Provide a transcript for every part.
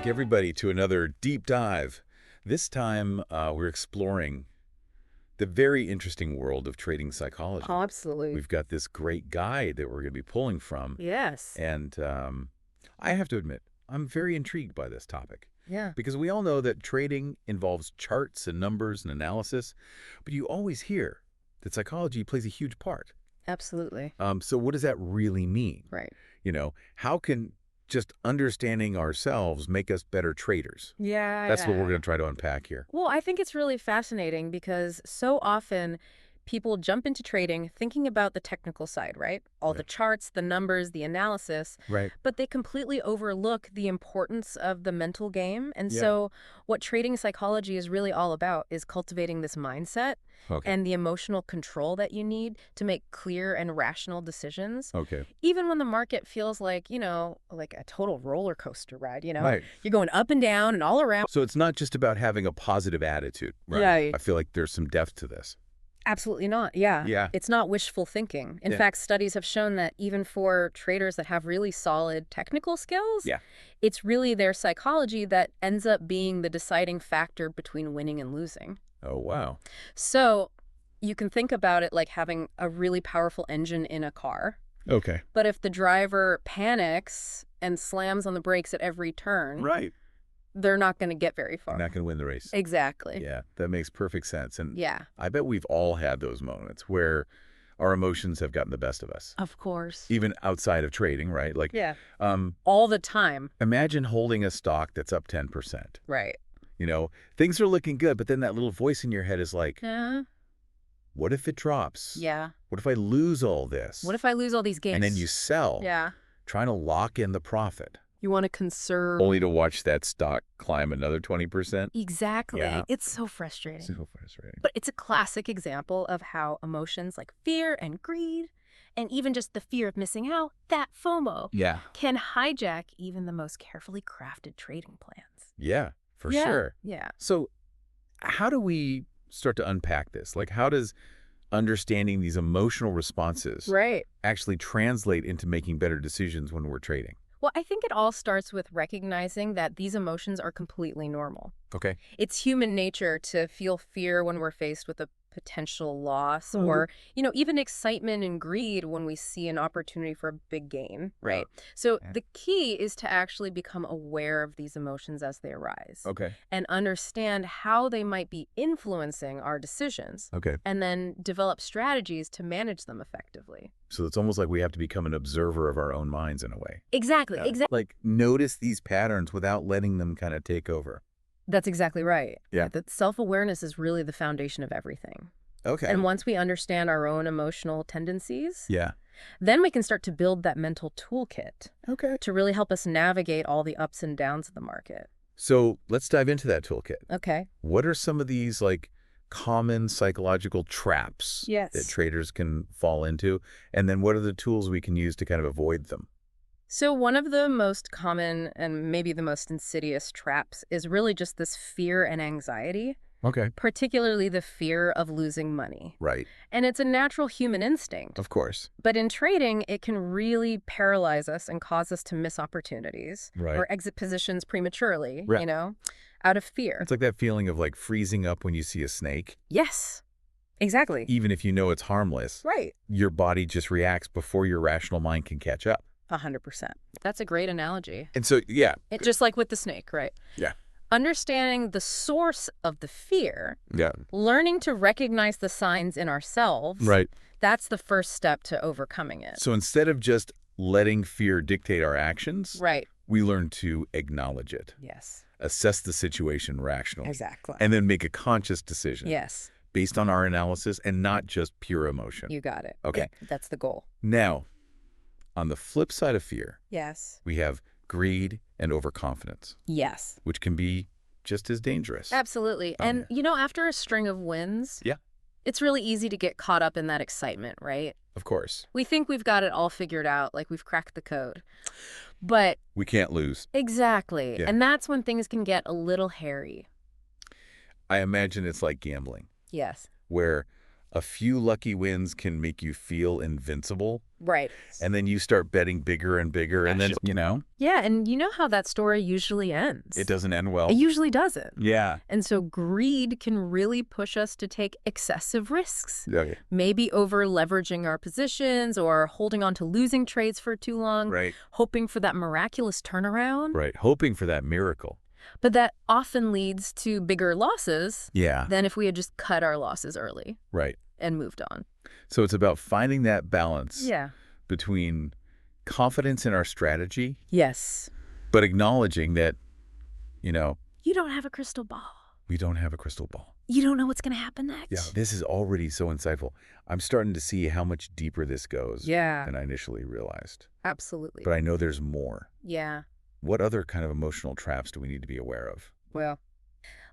back, everybody, to another deep dive. This time, we're exploring the very interesting world of trading psychology. Oh, absolutely. We've got this great guide that we're going to be pulling from. Yes. And I have to admit, I'm very intrigued by this topic. Yeah. Because we all know that trading involves charts and numbers and analysis, but you always hear that psychology plays a huge part. Absolutely. So what does that really mean? Right. How can just understanding ourselves make us better traders? Yeah. That's what we're going to try to unpack here. Well, I think it's really fascinating because so often people jump into trading thinking about the technical side, right? All the charts, the numbers, the analysis. Right. But they completely overlook the importance of the mental game. And so what trading psychology is really all about is cultivating this mindset and the emotional control that you need to make clear and rational decisions. Okay. Even when the market feels like, like a total roller coaster ride, Right. You're going up and down and all around. So it's not just about having a positive attitude, right? Yeah. I feel like there's some depth to this. Absolutely not. Yeah. Yeah. It's not wishful thinking. In fact, studies have shown that even for traders that have really solid technical skills, it's really their psychology that ends up being the deciding factor between winning and losing. Oh, wow. So you can think about it like having a really powerful engine in a car. Okay. But if the driver panics and slams on the brakes at every turn, Right. they're not going to get very far. Not going to win the race. Exactly. Yeah, that makes perfect sense. And Yeah. I bet we've all had those moments where our emotions have gotten the best of us. Of course. Even outside of trading, right? Like, all the time. imagine holding a stock that's up 10%. Right. Things are looking good, but then that little voice in your head is like, Yeah. what if it drops? Yeah. What if I lose all this? What if I lose all these gains? And then you sell, Yeah. trying to lock in the profit, You want to conserve. only to watch that stock climb another 20%. Exactly. Yeah. It's so frustrating. So frustrating. But it's a classic example of how emotions like fear and greed, and even just the fear of missing out, that FOMO, Yeah. can hijack even the most carefully crafted trading plans. Yeah, for sure. Yeah. So how do we start to unpack this? Like, how does understanding these emotional responses Right. actually translate into making better decisions when we're trading? Well, I think it all starts with recognizing that these emotions are completely normal. Okay. It's human nature to feel fear when we're faced with a potential loss or, even excitement and greed when we see an opportunity for a big gain, right? So the key is to actually become aware of these emotions as they arise. Okay. And understand how they might be influencing our decisions. Okay. And then develop strategies to manage them effectively. So it's almost like we have to become an observer of our own minds in a way. Exactly. Like, notice these patterns without letting them kind of take over. That's exactly right. Yeah. That self-awareness is really the foundation of everything. Okay. And once we understand our own emotional tendencies, Yeah. then we can start to build that mental toolkit Okay. to really help us navigate all the ups and downs of the market. So let's dive into that toolkit. Okay. What are some of these, like, common psychological traps that traders can fall into? And then what are the tools we can use to kind of avoid them? So one of the most common and maybe the most insidious traps is really just this fear and anxiety, Okay. particularly the fear of losing money. Right. And it's a natural human instinct. Of course. But in trading, it can really paralyze us and cause us to miss opportunities or exit positions prematurely, out of fear. It's like that feeling of like freezing up when you see a snake. Yes, exactly. Even if you know it's harmless, Right. your body just reacts before your rational mind can catch up. 100%. That's a great analogy. And so, yeah. Just like with the snake, right? Yeah. Understanding the source of the fear, Yeah. learning to recognize the signs in ourselves, Right. that's the first step to overcoming it. So instead of just letting fear dictate our actions, Right. we learn to acknowledge it, Yes. assess the situation rationally, Exactly. and then make a conscious decision Yes. based on our analysis and not just pure emotion. You got it. Okay. That's the goal. Now, on the flip side of fear, Yes. we have greed and overconfidence, Yes. which can be just as dangerous. Absolutely. And, after a string of wins, it's really easy to get caught up in that excitement, right? Of course. We think we've got it all figured out, like we've cracked the code. But We can't lose. exactly. Yeah. And that's when things can get a little hairy. I imagine it's like gambling, Yes. where A few lucky wins can make you feel invincible. Right. And then you start betting bigger and bigger. And then, Yeah, and you know how that story usually ends. it doesn't end well. It usually doesn't. Yeah. And so greed can really push us to take excessive risks. Okay. Maybe over leveraging our positions or holding on to losing trades for too long. Right. Hoping for that miraculous turnaround. Right. Hoping for that miracle. But that often leads to bigger losses than if we had just cut our losses early. Right. And moved on. So it's about finding that balance between confidence in our strategy. Yes. But acknowledging that, you don't have a crystal ball. We don't have a crystal ball. You don't know what's going to happen next. Yeah, this is already so insightful. I'm starting to see how much deeper this goes than I initially realized. Absolutely. But I know there's more. Yeah. What other kind of emotional traps do we need to be aware of? Well,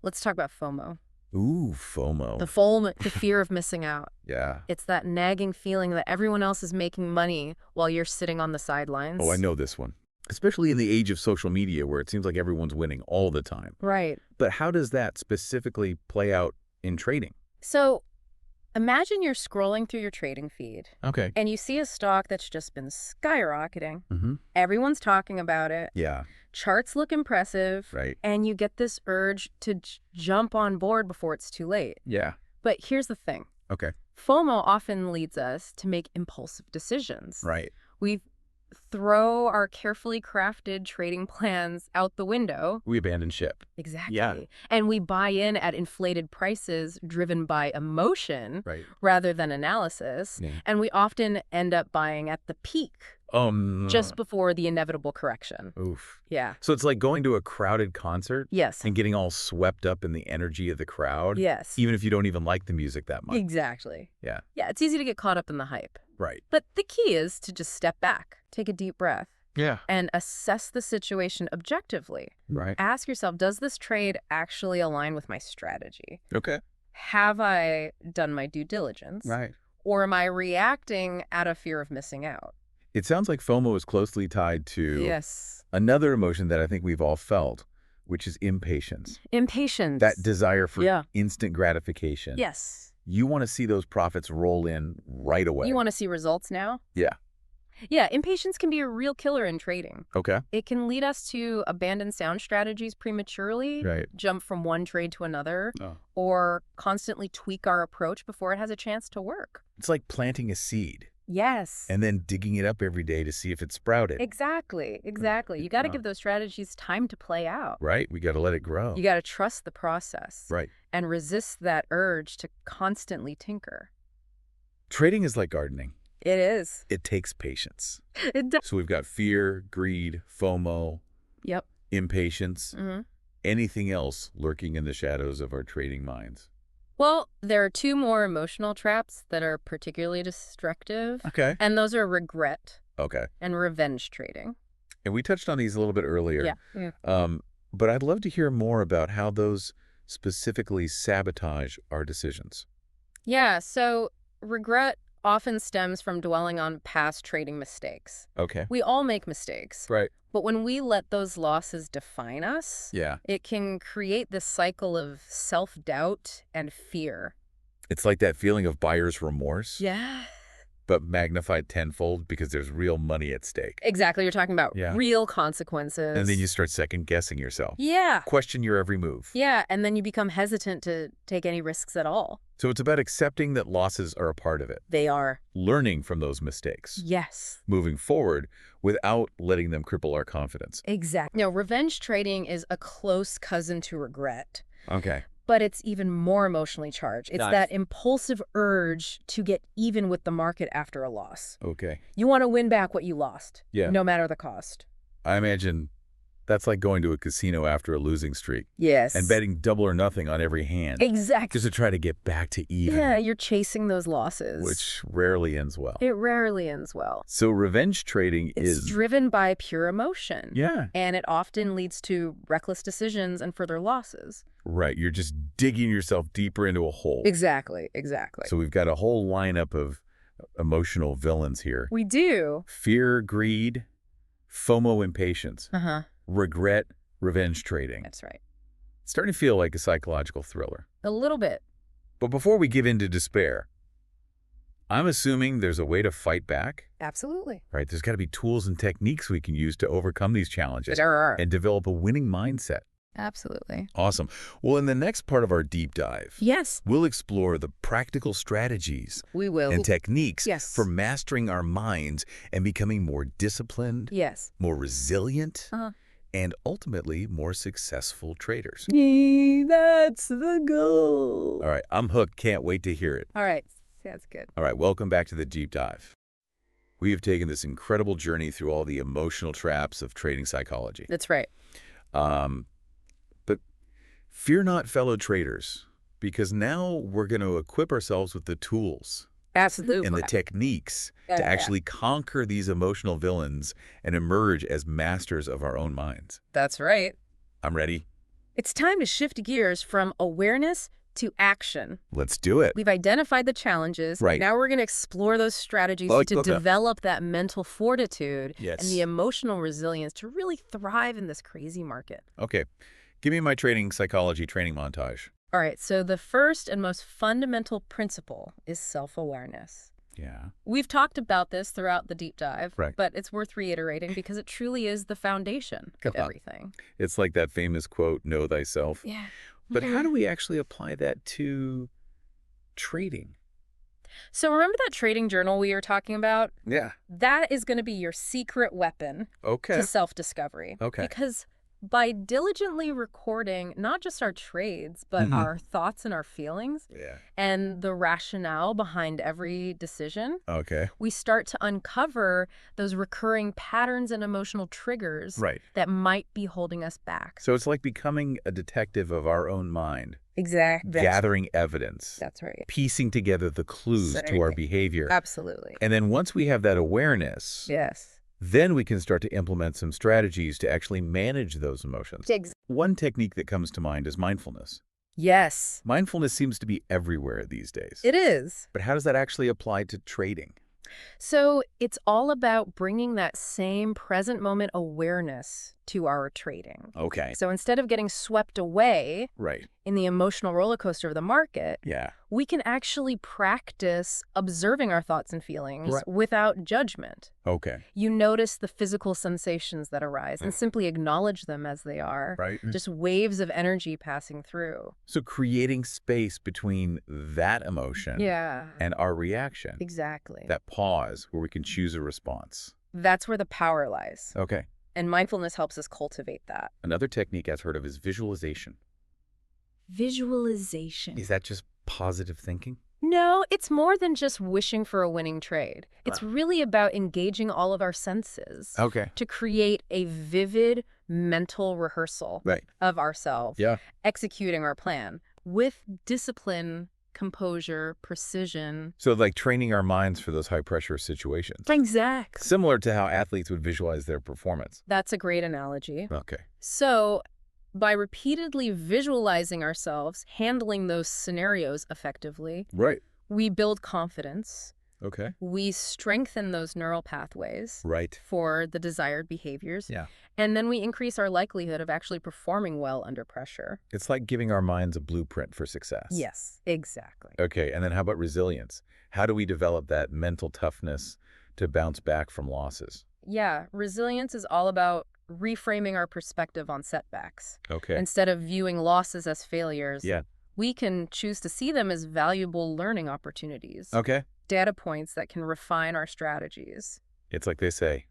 let's talk about FOMO. Ooh, FOMO. The fear of missing out. Yeah. It's that nagging feeling that everyone else is making money while you're sitting on the sidelines. Oh, I know this one. Especially in the age of social media where it seems like everyone's winning all the time. Right. But how does that specifically play out in trading? So imagine you're scrolling through your trading feed. Okay. And you see a stock that's just been skyrocketing. Mm-hmm. Everyone's talking about it. Yeah. Charts look impressive. Right. And you get this urge to jump on board before it's too late. Yeah. But here's the thing. Okay. FOMO often leads us to make impulsive decisions. Right. We throw our carefully crafted trading plans out the window. We abandon ship. Exactly. Yeah. And we buy in at inflated prices driven by emotion rather than analysis. Yeah. And we often end up buying at the peak just before the inevitable correction. Oof. Yeah. So it's like going to a crowded concert Yes. and getting all swept up in the energy of the crowd. Yes. Even if you don't even like the music that much. Exactly. Yeah. Yeah, it's easy to get caught up in the hype. Right. But the key is to just step back, take a deep breath, Yeah. and assess the situation objectively. Right. Ask yourself, does this trade actually align with my strategy? Okay. Have I done my due diligence? Right. Or am I reacting out of fear of missing out? It sounds like FOMO is closely tied to another emotion that I think we've all felt, which is impatience. Impatience. That desire for instant gratification. Yes. You want to see those profits roll in right away. You want to see results now? Yeah. Yeah, impatience can be a real killer in trading. Okay. It can lead us to abandon sound strategies prematurely, jump from one trade to another, or constantly tweak our approach before it has a chance to work. It's like planting a seed. Yes. And then digging it up every day to see if it sprouted. Exactly. Exactly. You got to give those strategies time to play out. Right. We got to let it grow. You got to trust the process. Right. And resist that urge to constantly tinker. Trading is like gardening. It is. It takes patience. It does. So we've got fear, greed, FOMO, impatience, anything else lurking in the shadows of our trading minds. Well, there are two more emotional traps that are particularly destructive. Okay. And those are regret and revenge trading. And we touched on these a little bit earlier. Yeah. But I'd love to hear more about how those specifically sabotage our decisions. Yeah, so regret often stems from dwelling on past trading mistakes. Okay. We all make mistakes. Right. But when we let those losses define us, it can create this cycle of self-doubt and fear. It's like that feeling of buyer's remorse. Yeah. But magnified tenfold because there's real money at stake. Exactly. You're talking about real consequences. And then you start second-guessing yourself. Yeah. Question your every move. Yeah, and then you become hesitant to take any risks at all. So it's about accepting that losses are a part of it. They are. Learning from those mistakes. Yes. Moving forward without letting them cripple our confidence. Exactly. Revenge trading is a close cousin to regret. Okay. But it's even more emotionally charged. It's that impulsive urge to get even with the market after a loss. Okay. You want to win back what you lost, no matter the cost. I imagine that's like going to a casino after a losing streak. Yes. And betting double or nothing on every hand. Exactly. Just to try to get back to even. Yeah, you're chasing those losses. Which rarely ends well. It rarely ends well. So revenge trading is driven by pure emotion. Yeah. And it often leads to reckless decisions and further losses. Right. You're just digging yourself deeper into a hole. Exactly. Exactly. So we've got a whole lineup of emotional villains here. We do. Fear, greed, FOMO, impatience. Regret, revenge trading. That's right. It's starting to feel like a psychological thriller. A little bit. But before we give in to despair, I'm assuming there's a way to fight back. Absolutely. Right? There's got to be tools and techniques we can use to overcome these challenges There are. and develop a winning mindset. Absolutely. Awesome. Well, in the next part of our deep dive, yes, we'll explore the practical strategies and techniques yes. for mastering our minds and becoming more disciplined, yes. more resilient, and ultimately more successful traders. That's the goal. All right, I'm hooked. Can't wait to hear it. All right, that's good. All right, welcome back to the deep dive. We have taken this incredible journey through all the emotional traps of trading psychology. That's right. But fear not, fellow traders, because now we're going to equip ourselves with the tools Absolutely. and the techniques to actually conquer these emotional villains and emerge as masters of our own minds. That's right. I'm ready. It's time to shift gears from awareness to action. Let's do it. We've identified the challenges. Right. Now we're going to explore those strategies to develop that mental fortitude and the emotional resilience to really thrive in this crazy market. Okay. Give me my trading psychology training montage. All right. So the first and most fundamental principle is self-awareness. Yeah. We've talked about this throughout the deep dive, right. but it's worth reiterating because it truly is the foundation of everything. It's like that famous quote, know thyself. Yeah. But how do we actually apply that to trading? So remember that trading journal we were talking about? Yeah. That is going to be your secret weapon to self-discovery. Okay. Because by diligently recording not just our trades, but our thoughts and our feelings and the rationale behind every decision, we start to uncover those recurring patterns and emotional triggers that might be holding us back. So it's like becoming a detective of our own mind. Exactly. Gathering evidence. That's right. Piecing together the clues to our behavior. Absolutely. And then once we have that awareness, then we can start to implement some strategies to actually manage those emotions. One technique that comes to mind is mindfulness. Yes. Mindfulness seems to be everywhere these days. It is. But how does that actually apply to trading? So it's all about bringing that same present moment awareness to our trading. Okay. So instead of getting swept away in the emotional roller coaster of the market, we can actually practice observing our thoughts and feelings without judgment. Okay. You notice the physical sensations that arise and simply acknowledge them as they are. Just waves of energy passing through. So creating space between that emotion and our reaction. Exactly. That pause where we can choose a response. That's where the power lies. Okay. And mindfulness helps us cultivate that. Another technique I've heard of is visualization. Visualization. Is that just positive thinking? No, it's more than just wishing for a winning trade. It's really about engaging all of our senses to create a vivid mental rehearsal of ourselves, executing our plan with discipline, composure, precision. So like training our minds for those high-pressure situations. Exactly. Similar to how athletes would visualize their performance. That's a great analogy. Okay. So by repeatedly visualizing ourselves, handling those scenarios effectively, we build confidence. Okay. We strengthen those neural pathways for the desired behaviors. And then we increase our likelihood of actually performing well under pressure. It's like giving our minds a blueprint for success. Yes, exactly. Okay, and then how about resilience? How do we develop that mental toughness to bounce back from losses? Yeah, resilience is all about reframing our perspective on setbacks. Okay. Instead of viewing losses as failures, we can choose to see them as valuable learning opportunities. Okay. Data points that can refine our strategies. It's like they say.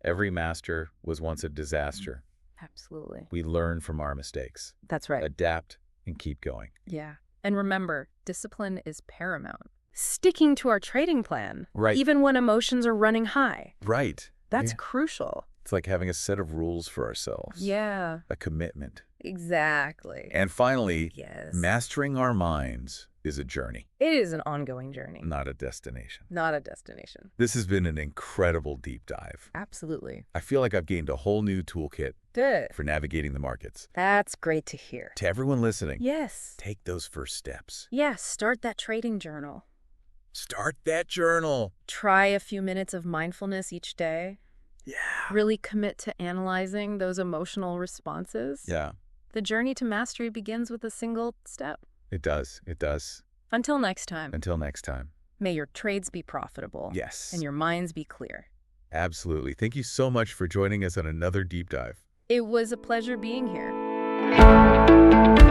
Every master was once a disaster. Absolutely. We learn from our mistakes. That's right. Adapt and keep going. Yeah. And remember, discipline is paramount. Sticking to our trading plan, even when emotions are running high. That's crucial. It's like having a set of rules for ourselves. Yeah. A commitment. Exactly. And finally, mastering our minds is a journey. It is an ongoing journey. Not a destination. Not a destination. This has been an incredible deep dive. Absolutely. I feel like I've gained a whole new toolkit for navigating the markets. That's great to hear. To everyone listening, take those first steps. Start that trading journal. Start that journal. Try a few minutes of mindfulness each day. Really commit to analyzing those emotional responses. The journey to mastery begins with a single step. It does. It does. Until next time. Until next time. May your trades be profitable. Yes. And your minds be clear. Absolutely. Thank you so much for joining us on another deep dive. It was a pleasure being here.